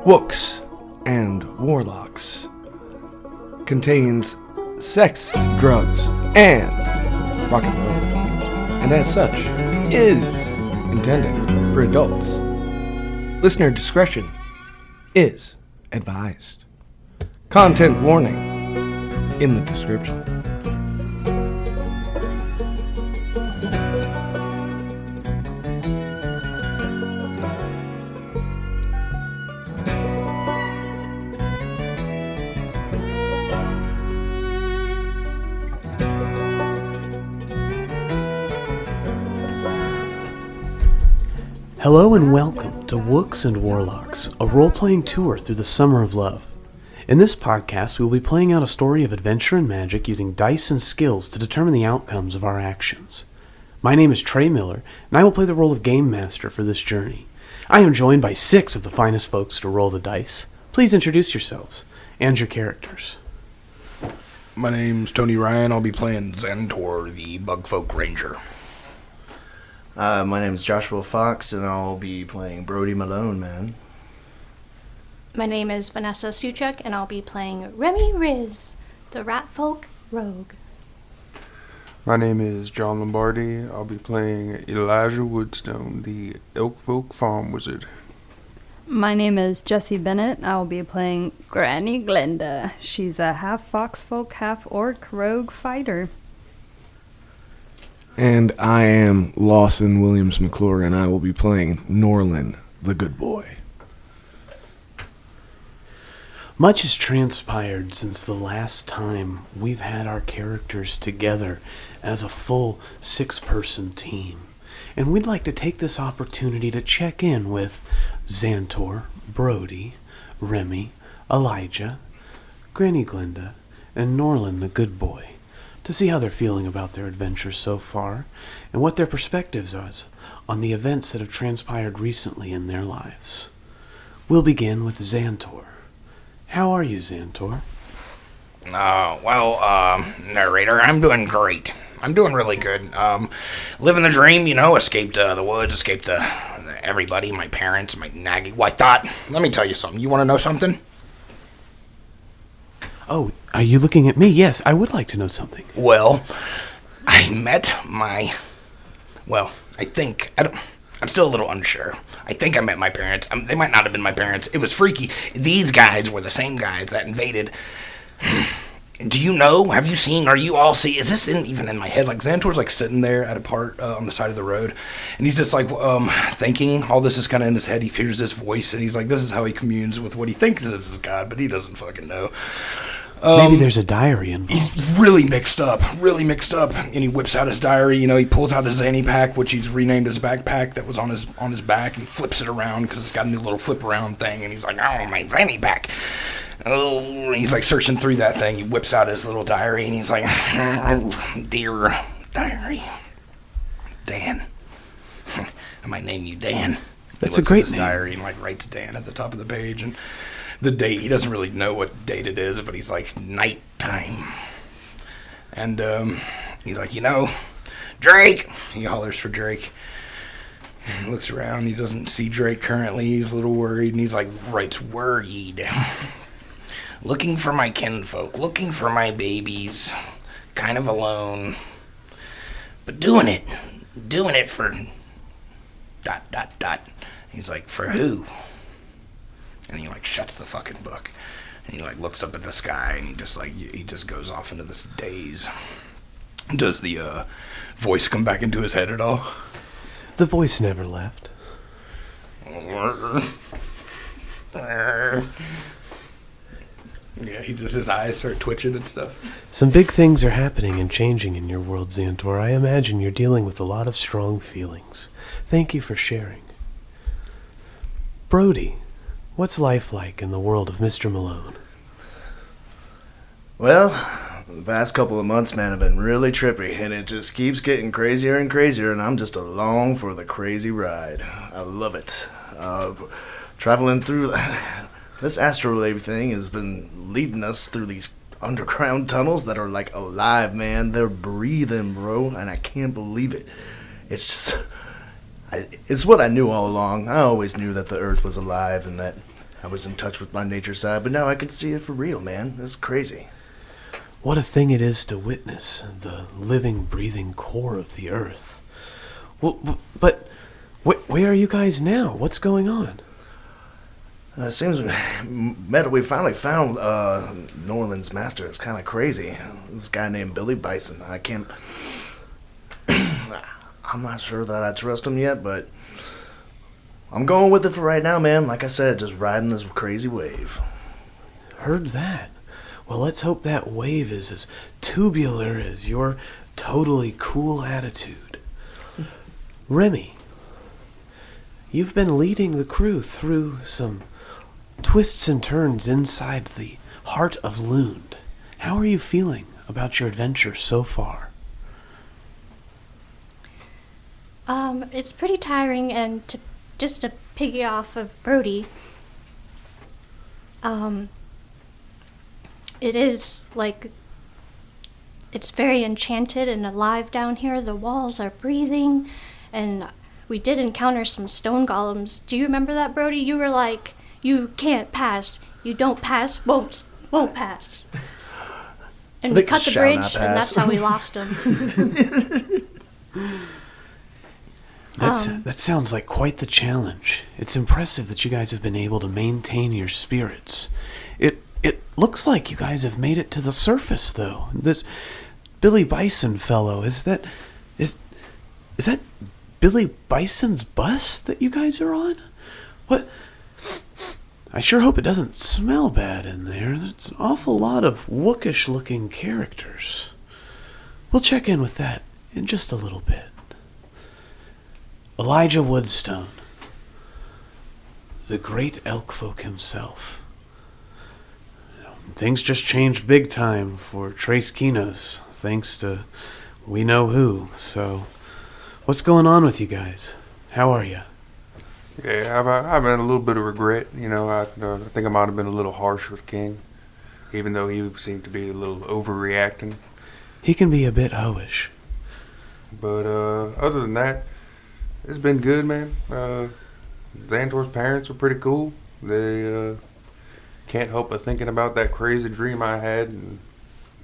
Wooks and Warlocks contains sex, drugs, and rock and roll, and as such is intended for adults. Listener discretion is advised. Content warning in the description. Hello and welcome to Wooks and Warlocks, a role-playing tour through the summer of love. In this podcast, we will be playing out a story of adventure and magic using dice and skills to determine the outcomes of our actions. My name is Trey Miller, and I will play the role of Game Master for this journey. I am joined by 6 of the finest folks to roll the dice. Please introduce yourselves and your characters. My name's Tony Ryan. I'll be playing Xantor, the Bugfolk Ranger. My name is Joshua Fox, and I'll be playing Brody Malone, man. My name is Vanessa Suchuk, and I'll be playing Remy Riz, the Ratfolk Rogue. My name is John Lombardi. I'll be playing Elijah Woodstone, the Elkfolk Farm Wizard. My name is Jessie Bennett. I'll be playing Granny Glenda. She's a half foxfolk, half orc rogue fighter. And I am Lawson Williams McClure, and I will be playing Norlin, the good boy. Much has transpired since the last time we've had our characters together as a full 6-person team. And we'd like to take this opportunity to check in with Xantor, Brody, Remy, Elijah, Granny Glenda, and Norlin, the good boy, to see how they're feeling about their adventures so far, and what their perspectives are on the events that have transpired recently in their lives. We'll begin with Xantor. How are you, Xantor? Narrator, I'm doing great. I'm doing really good. Living the dream, escaped the woods, escaped everybody, my parents, my nagging. Well, let me tell you something. You want to know something? Oh, are you looking at me? Yes, I would like to know something. Well, I'm still a little unsure. I think I met my parents. They might not have been my parents. It was freaky. These guys were the same guys that invaded. Do you know? Have you seen? Are you all see? Is this even in my head? Like, Xantor's sitting there at a part on the side of the road, and he's just thinking. All this is kind of in his head. He hears this voice, and he's like, this is how he communes with what he thinks is his God, but he doesn't fucking know. Maybe there's a diary involved. He's really mixed up, and he whips out his diary. He pulls out his Zanny pack, which he's renamed his backpack that was on his back, and he flips it around because it's got a new little flip around thing, and he's like, oh, my Zanny pack. Oh, he's searching through that thing. He whips out his little diary, and he's like, oh, dear diary, Dan. I might name you Dan. That's a great name. Diary and writes Dan at the top of the page, and the date, he doesn't really know what date it is, but he's nighttime. And he's like, Drake. He hollers for Drake. He looks around. He doesn't see Drake currently. He's a little worried, and he's writes worried. Looking for my kinfolk, looking for my babies, kind of alone, but doing it for ... He's like, for who? And he shuts the fucking book, and he looks up at the sky, and he just goes off into this daze. Does the voice come back into his head at all? The voice never left. Yeah, his eyes start twitching and stuff. Some big things are happening and changing in your world, Xantor. I imagine you're dealing with a lot of strong feelings. Thank you for sharing. Brody, what's life like in the world of Mr. Malone? Well, the past couple of months, man, have been really trippy, and it just keeps getting crazier and crazier, and I'm just along for the crazy ride. I love it. Traveling through... This astrolabe thing has been leading us through these underground tunnels that are alive, man. They're breathing, bro, and I can't believe it. It's just... It's what I knew all along. I always knew that the Earth was alive and that I was in touch with my nature side, but now I can see it for real, man. It's crazy. What a thing it is to witness the living, breathing core of the earth. Well, but where are you guys now? What's going on? It seems we finally found Norland's master. It's kind of crazy. This guy named Billy Bison. I'm not sure that I trust him yet, but I'm going with it for right now, man. Like I said, just riding this crazy wave. Heard that. Well, let's hope that wave is as tubular as your totally cool attitude. Remy, you've been leading the crew through some twists and turns inside the heart of Lund. How are you feeling about your adventure so far? It's pretty tiring, and just to piggy off of Brody, it is like it's very enchanted and alive down here. The walls are breathing, and we did encounter some stone golems. Do you remember that, Brody? You were like, "You can't pass. You don't pass. Won't pass." And we cut the bridge, and that's how we lost him. That sounds like quite the challenge. It's impressive that you guys have been able to maintain your spirits. It looks like you guys have made it to the surface, though. This Billy Bison fellow, is that Billy Bison's bus that you guys are on? What? I sure hope it doesn't smell bad in there. There's an awful lot of wookish-looking characters. We'll check in with that in just a little bit. Elijah Woodstone, the great elk folk himself. Things just changed big time for Trace Kinos, thanks to we know who. So, what's going on with you guys? How are you? Yeah, I've had a little bit of regret. I think I might have been a little harsh with King, even though he seemed to be a little overreacting. He can be a bit hoish. But other than that, it's been good, man. Xantor's parents are pretty cool. They can't help but thinking about that crazy dream I had, and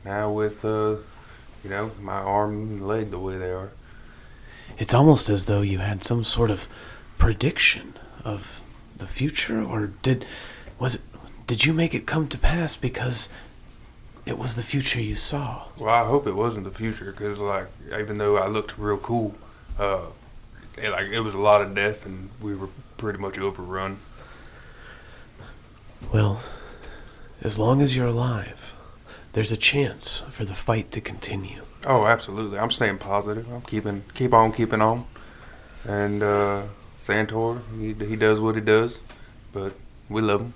now with my arm and leg the way they are. It's almost as though you had some sort of prediction of the future, or did you make it come to pass because it was the future you saw? Well, I hope it wasn't the future, because even though I looked real cool, it was a lot of death, and we were pretty much overrun. Well, as long as you're alive, there's a chance for the fight to continue. Oh, absolutely. I'm staying positive. I'm keep on keeping on. And Xantor, he does what he does, but we love him.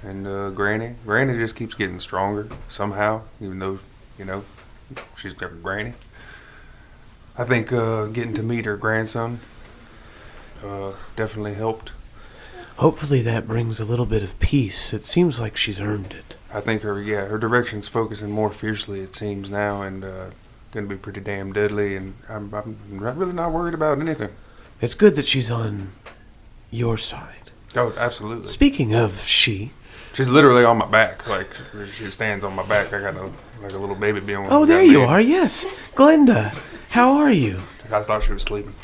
And Granny just keeps getting stronger somehow, even though, she's never Granny. I think getting to meet her grandson definitely helped. Hopefully that brings a little bit of peace. It seems like she's earned it. I think her direction's focusing more fiercely, it seems now, and going to be pretty damn deadly, and I'm really not worried about anything. It's good that she's on your side. Oh, absolutely. Speaking of she... She's literally on my back. She stands on my back. I got a little baby being. Oh, there you are, yes. Glenda, how are you? I thought she was sleeping.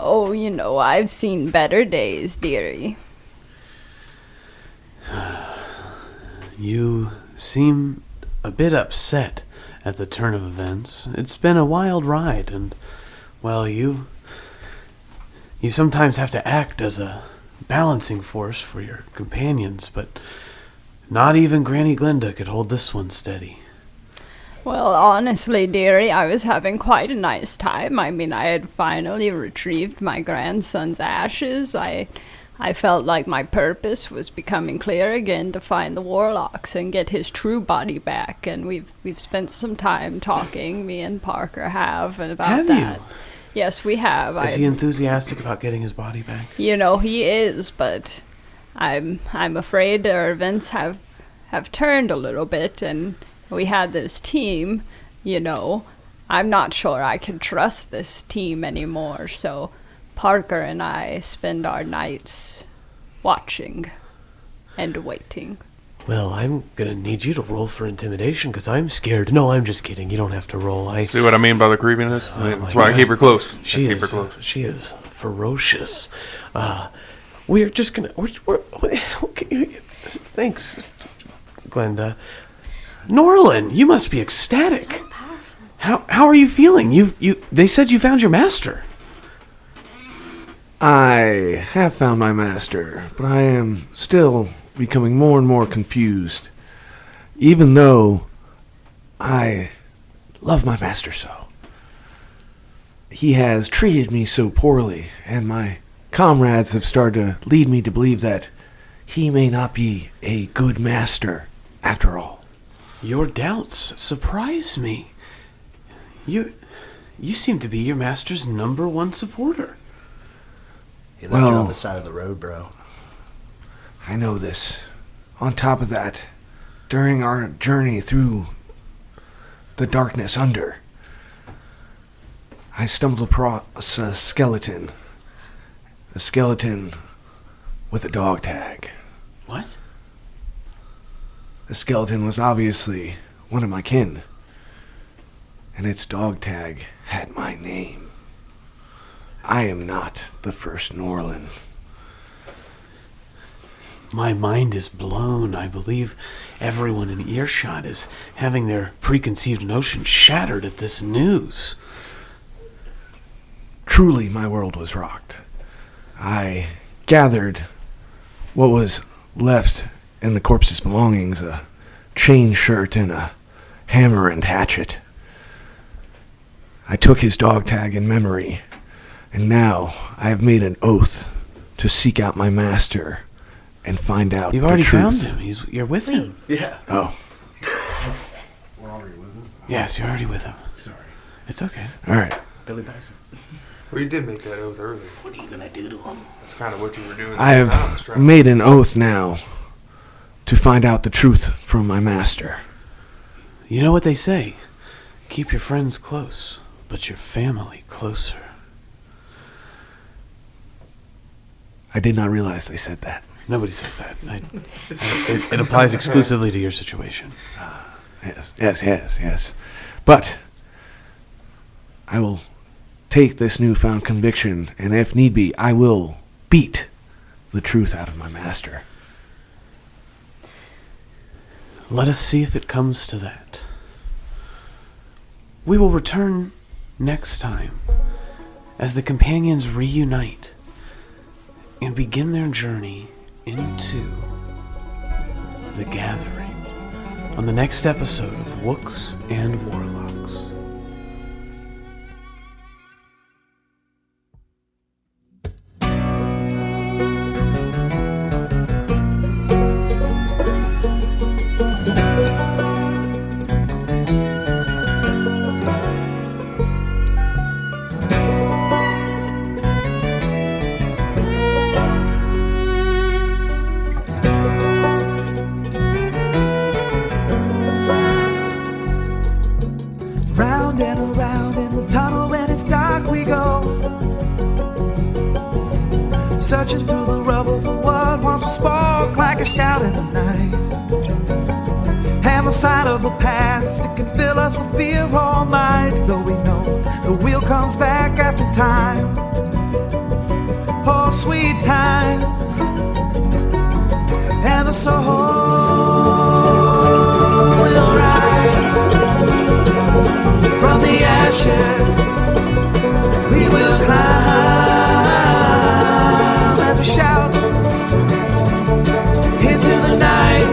Oh, I've seen better days, dearie. You seem a bit upset at the turn of events. It's been a wild ride, and, well, you sometimes have to act as a balancing force for your companions, but not even Granny Glenda could hold this one steady. Well, honestly, dearie, I was having quite a nice time. I mean, I had finally retrieved my grandson's ashes. I felt like my purpose was becoming clear again to find the Warlocks and get his true body back. And we've spent some time talking, me and Parker have, and about that. Have you? Yes, we have. Is he enthusiastic about getting his body back? He is, but I'm afraid our events have turned a little bit, and we had this team, I'm not sure I can trust this team anymore, so Parker and I spend our nights watching and waiting. Well, I'm gonna need you to roll for intimidation because I'm scared. No, I'm just kidding. You don't have to roll. See what I mean by the creepiness? Oh That's my why I God. keep her close. She keep is. her close. She is ferocious. We're just gonna. Thanks, Glenda. Norlin, you must be ecstatic. How are you feeling? They said you found your master. I have found my master, but I am still becoming more and more confused. Even though I love my master so. He has treated me so poorly, and my comrades have started to lead me to believe that he may not be a good master after all. Your doubts surprise me. You seem to be your master's #1 supporter. He left you Well- on the side of the road, bro. I know this. On top of that, during our journey through the darkness under, I stumbled across a skeleton. A skeleton with a dog tag. What? The skeleton was obviously one of my kin, and its dog tag had my name. I am not the first Norlin. My mind is blown. I believe everyone in earshot is having their preconceived notions shattered at this news. Truly, my world was rocked. I gathered what was left in the corpse's belongings, a chain shirt and a hammer and hatchet. I took his dog tag in memory, and now I have made an oath to seek out my master and find out You've the already found truth. him. You're with him. Yeah. Oh, Yes, you're already with him. sorry. It's okay. All right. Billy Bassett. Well, you did make that oath earlier. What are you gonna do to him? That's kind of what you were doing. I the whole time, was have trying- made an oath now to find out the truth from my master. You know what they say? Keep your friends close, but your family closer. I did not realize they said that. Nobody says that. It applies exclusively to your situation. Yes. But I will take this newfound conviction, and if need be, I will beat the truth out of my master. Let us see if it comes to that. We will return next time as the companions reunite and begin their journey into the gathering on the next episode of Wooks and Warlocks. Round and around in the tunnel when it's dark we go, searching through the rubble for what once was spark like a shout in the night. And the sight of the past, it can fill us with fear all night, though we know the wheel comes back after time. Oh, sweet time. And the soul will rise from the ashes. We will climb as we shout into the night.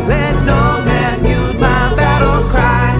Let no man mute my battle cry.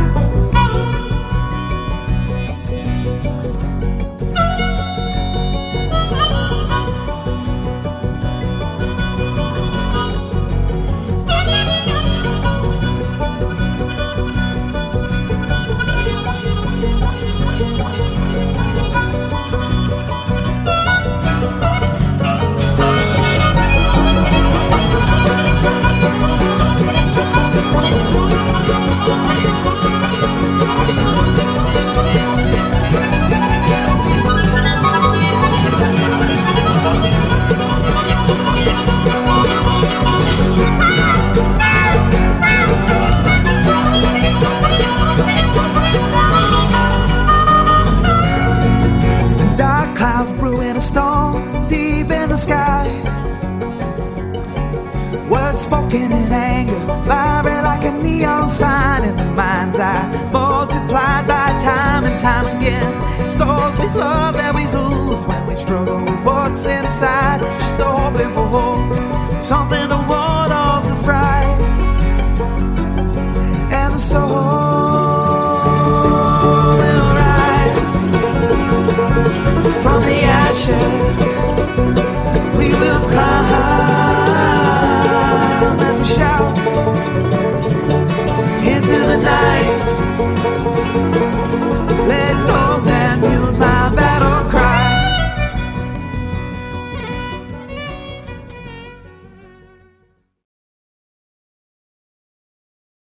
broken in anger, vibrant like a neon sign in the mind's eye, multiplied by time and time again. It's those we love that we lose when we struggle with what's inside, just hoping for hope, something to work